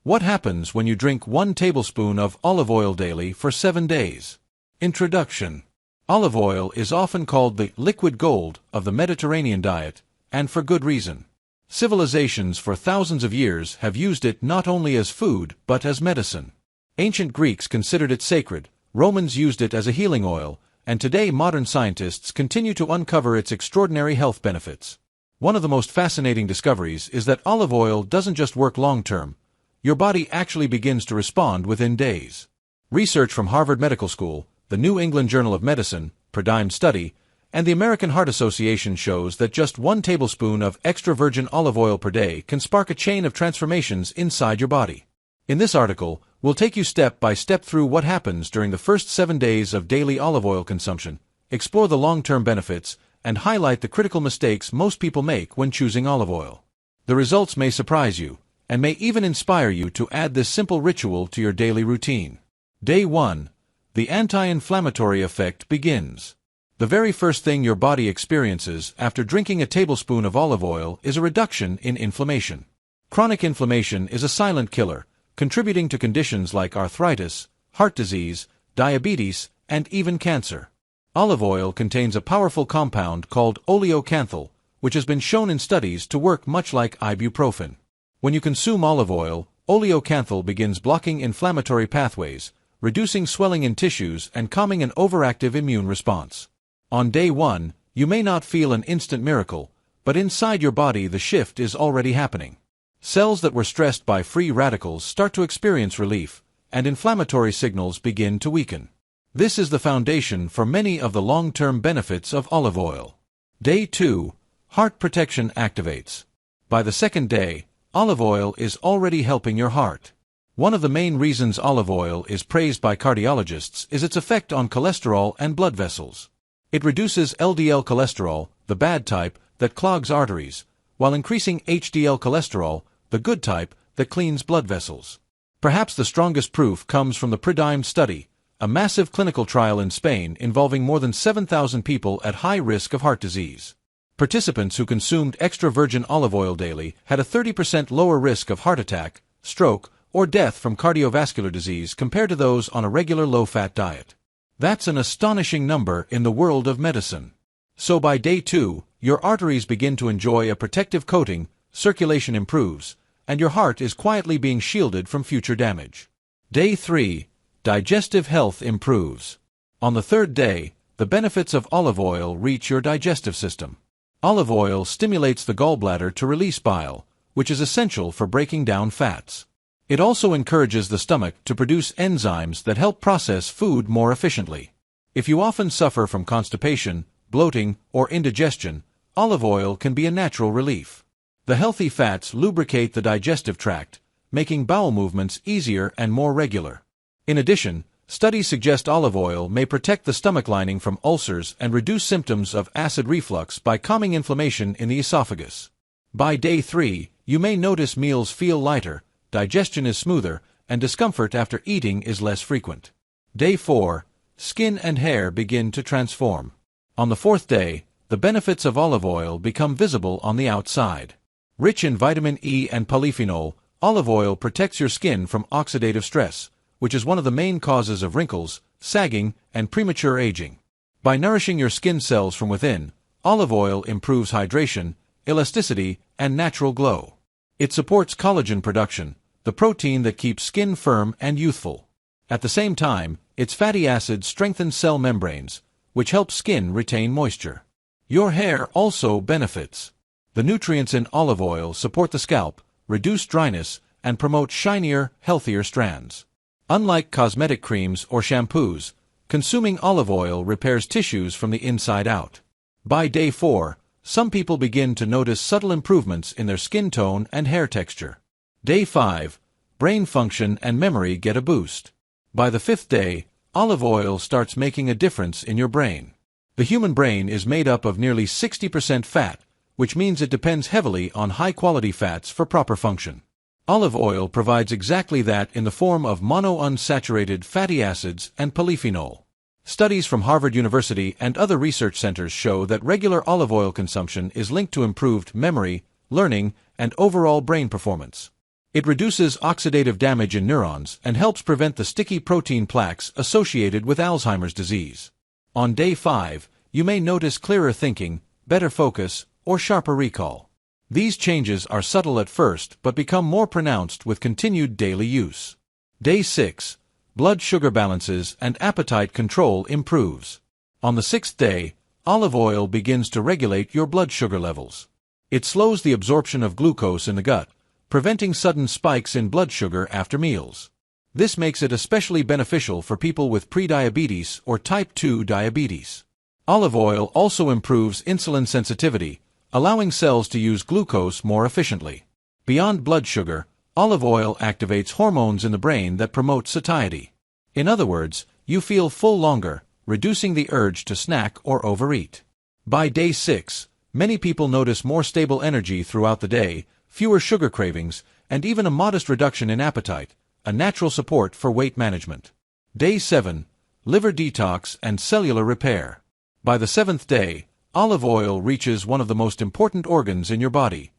What happens when you drink 1 tablespoon of olive oil daily for 7 days? Introduction. Olive oil is often called the liquid gold of the Mediterranean diet, and for good reason. Civilizations for thousands of years have used it not only as food but as medicine. Ancient Greeks considered it sacred, Romans used it as a healing oil, and today modern scientists continue to uncover its extraordinary health benefits. One of the most fascinating discoveries is that olive oil doesn't just work long-term. Your body actually begins to respond within days. Research from Harvard Medical School, the New England Journal of Medicine, Paradigm Study, and the American Heart Association shows that just 1 tablespoon of extra virgin olive oil per day can spark a chain of transformations inside your body. In this article, we'll take you step by step through what happens during the first 7 days of daily olive oil consumption, explore the long-term benefits, and highlight the critical mistakes most people make when choosing olive oil. The results may surprise you, and may even inspire you to add this simple ritual to your daily routine. Day 1. The anti-inflammatory effect begins. The very first thing your body experiences after drinking a tablespoon of olive oil is a reduction in inflammation. Chronic inflammation is a silent killer, contributing to conditions like arthritis, heart disease, diabetes, and even cancer. Olive oil contains a powerful compound called oleocanthal, which has been shown in studies to work much like ibuprofen. When you consume olive oil, oleocanthal begins blocking inflammatory pathways, reducing swelling in tissues and calming an overactive immune response. On day 1, you may not feel an instant miracle, but inside your body the shift is already happening. Cells that were stressed by free radicals start to experience relief, and inflammatory signals begin to weaken. This is the foundation for many of the long-term benefits of olive oil. Day 2. Heart protection activates. By the second day, olive oil is already helping your heart. One of the main reasons olive oil is praised by cardiologists is its effect on cholesterol and blood vessels. It reduces LDL cholesterol, the bad type, that clogs arteries, while increasing HDL cholesterol, the good type, that cleans blood vessels. Perhaps the strongest proof comes from the Paradigm Study, a massive clinical trial in Spain involving more than 7,000 people at high risk of heart disease. Participants who consumed extra virgin olive oil daily had a 30% lower risk of heart attack, stroke, or death from cardiovascular disease compared to those on a regular low-fat diet. That's an astonishing number in the world of medicine. So by day 2, your arteries begin to enjoy a protective coating, circulation improves, and your heart is quietly being shielded from future damage. Day 3. Digestive health improves. On the third day, the benefits of olive oil reach your digestive system. Olive oil stimulates the gallbladder to release bile, which is essential for breaking down fats. It also encourages the stomach to produce enzymes that help process food more efficiently. If you often suffer from constipation, bloating, or indigestion, olive oil can be a natural relief. The healthy fats lubricate the digestive tract, making bowel movements easier and more regular. In addition, studies suggest olive oil may protect the stomach lining from ulcers and reduce symptoms of acid reflux by calming inflammation in the esophagus. By day 3, you may notice meals feel lighter, digestion is smoother, and discomfort after eating is less frequent. Day 4. Skin and hair begin to transform. On the fourth day, the benefits of olive oil become visible on the outside. Rich in vitamin E and polyphenol, olive oil protects your skin from oxidative stress, which is one of the main causes of wrinkles, sagging, and premature aging. By nourishing your skin cells from within, olive oil improves hydration, elasticity, and natural glow. It supports collagen production, the protein that keeps skin firm and youthful. At the same time, its fatty acids strengthen cell membranes, which help skin retain moisture. Your hair also benefits. The nutrients in olive oil support the scalp, reduce dryness, and promote shinier, healthier strands. Unlike cosmetic creams or shampoos, consuming olive oil repairs tissues from the inside out. By day 4, some people begin to notice subtle improvements in their skin tone and hair texture. Day 5, brain function and memory get a boost. By the 5th day, olive oil starts making a difference in your brain. The human brain is made up of nearly 60% fat, which means it depends heavily on high-quality fats for proper function. Olive oil provides exactly that in the form of monounsaturated fatty acids and polyphenol. Studies from Harvard University and other research centers show that regular olive oil consumption is linked to improved memory, learning, and overall brain performance. It reduces oxidative damage in neurons and helps prevent the sticky protein plaques associated with Alzheimer's disease. On day 5, you may notice clearer thinking, better focus, or sharper recall. These changes are subtle at first but become more pronounced with continued daily use. Day 6, blood sugar balances and appetite control improves. On the 6th day, olive oil begins to regulate your blood sugar levels. It slows the absorption of glucose in the gut, preventing sudden spikes in blood sugar after meals. This makes it especially beneficial for people with prediabetes or type 2 diabetes. Olive oil also improves insulin sensitivity, allowing cells to use glucose more efficiently. Beyond blood sugar, olive oil activates hormones in the brain that promote satiety. In other words, you feel full longer, reducing the urge to snack or overeat. By day 6, many people notice more stable energy throughout the day, fewer sugar cravings, and even a modest reduction in appetite, a natural support for weight management. Day 7, liver detox and cellular repair. By the 7th day, olive oil reaches one of the most important organs in your body,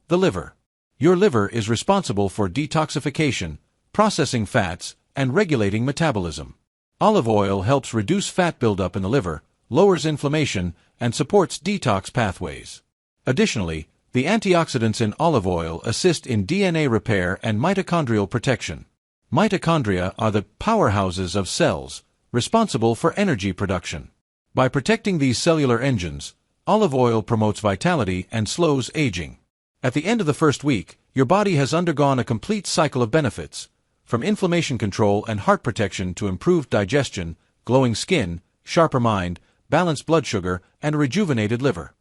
the liver. Your liver is responsible for detoxification, processing fats, and regulating metabolism. Olive oil helps reduce fat buildup in the liver, lowers inflammation, and supports detox pathways. Additionally, the antioxidants in olive oil assist in DNA repair and mitochondrial protection. Mitochondria are the powerhouses of cells, responsible for energy production. By protecting these cellular engines, olive oil promotes vitality and slows aging. At the end of the first week, your body has undergone a complete cycle of benefits, from inflammation control and heart protection to improved digestion, glowing skin, sharper mind, balanced blood sugar, and a rejuvenated liver.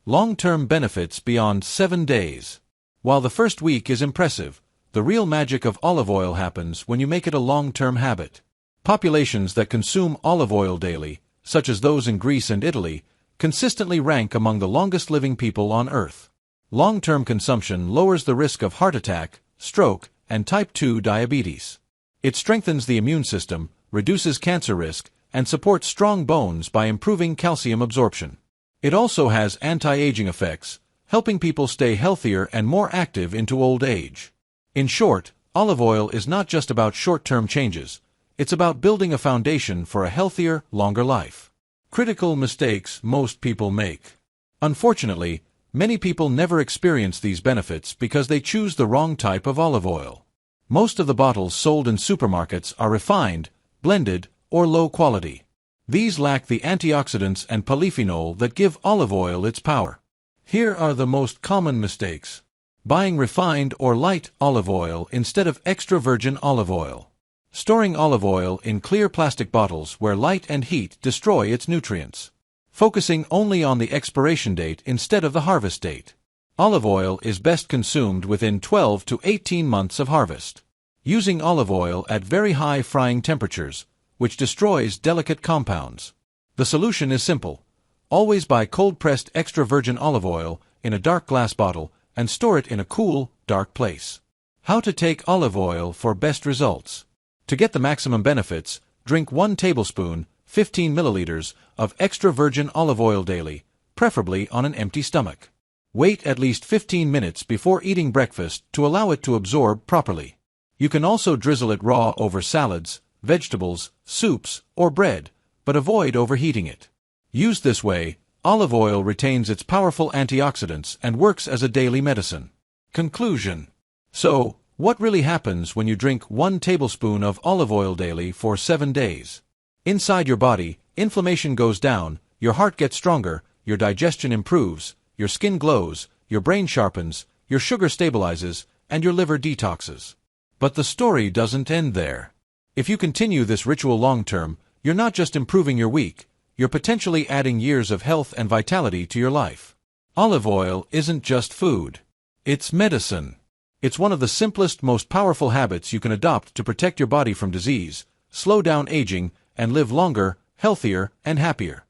Long-term benefits beyond 7 days. While the first week is impressive, the real magic of olive oil happens when you make it a long-term habit. Populations that consume olive oil daily, such as those in Greece and Italy, consistently rank among the longest-living people on Earth. Long-term consumption lowers the risk of heart attack, stroke, and type 2 diabetes. It strengthens the immune system, reduces cancer risk, and supports strong bones by improving calcium absorption. It also has anti-aging effects, helping people stay healthier and more active into old age. In short, olive oil is not just about short-term changes, it's about building a foundation for a healthier, longer life. Critical mistakes most people make. Unfortunately, many people never experience these benefits because they choose the wrong type of olive oil. Most of the bottles sold in supermarkets are refined, blended, or low quality. These lack the antioxidants and polyphenol that give olive oil its power. Here are the most common mistakes. Buying refined or light olive oil instead of extra virgin olive oil. Storing olive oil in clear plastic bottles where light and heat destroy its nutrients. Focusing only on the expiration date instead of the harvest date. Olive oil is best consumed within 12 to 18 months of harvest. Using olive oil at very high frying temperatures, which destroys delicate compounds. The solution is simple. Always buy cold-pressed extra virgin olive oil in a dark glass bottle and store it in a cool, dark place. How to take olive oil for best results. To get the maximum benefits, drink 1 tablespoon, 15 milliliters, of extra virgin olive oil daily, preferably on an empty stomach. Wait at least 15 minutes before eating breakfast to allow it to absorb properly. You can also drizzle it raw over salads, vegetables, soups, or bread, but avoid overheating it. Used this way, olive oil retains its powerful antioxidants and works as a daily medicine. Conclusion. So, what really happens when you drink 1 tablespoon of olive oil daily for 7 days? Inside your body, inflammation goes down, your heart gets stronger, your digestion improves, your skin glows, your brain sharpens, your sugar stabilizes, and your liver detoxes. But the story doesn't end there. If you continue this ritual long-term, you're not just improving your week, you're potentially adding years of health and vitality to your life. Olive oil isn't just food. It's medicine. It's one of the simplest, most powerful habits you can adopt to protect your body from disease, slow down aging, and live longer, healthier, and happier.